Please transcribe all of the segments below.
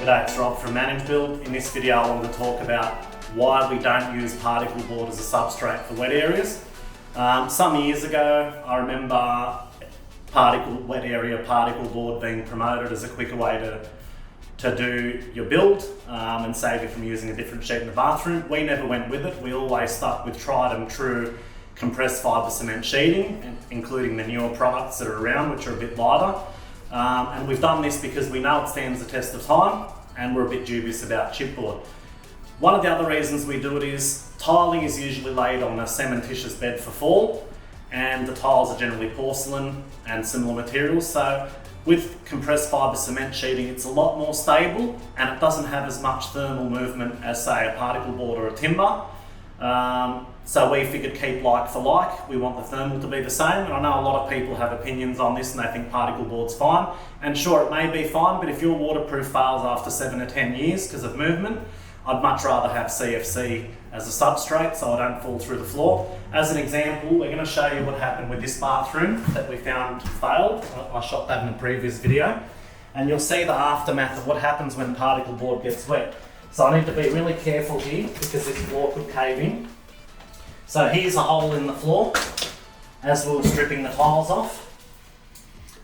G'day, it's Rob from Manage Build. In this video I want to talk about why we don't use particle board as a substrate for wet areas. Some years ago I remember wet area particle board being promoted as a quicker way to do your build and save you from using a different sheet in the bathroom. We never went with it. We always stuck with tried and true compressed fibre cement sheeting, including the newer products that are around, which are a bit lighter. And we've done this because we know it stands the test of time and we're a bit dubious about chipboard. One of the other reasons we do it is tiling is usually laid on a cementitious bed for fall, and the tiles are generally porcelain and similar materials. So with compressed fibre cement sheeting, it's a lot more stable and it doesn't have as much thermal movement as, say, a particle board or a timber. So we figured keep like for like. We want the thermal to be the same, and I know a lot of people have opinions on this and they think particle board's fine, and sure, it may be fine, but if your waterproof fails after 7 to 10 years because of movement, I'd much rather have CFC as a substrate so I don't fall through the floor. As an example, we're going to show you what happened with this bathroom that we found failed. I shot that in a previous video, and you'll see the aftermath of what happens when particle board gets wet. So I need to be really careful here because this floor could cave in. So here's a hole in the floor as we were stripping the tiles off.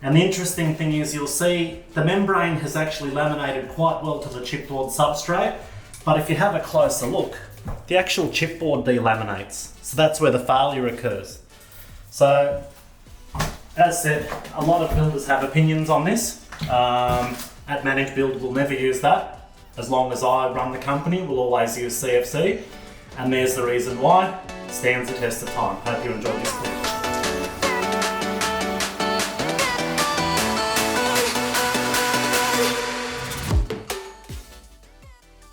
And the interesting thing is you'll see the membrane has actually laminated quite well to the chipboard substrate, but if you have a closer look, the actual chipboard delaminates. So that's where the failure occurs. So, as said, a lot of builders have opinions on this. At Manage Build, we'll never use that. As long as I run the company, we'll always use CFC. And there's the reason why. Stands the test of time. Hope you enjoyed this clip.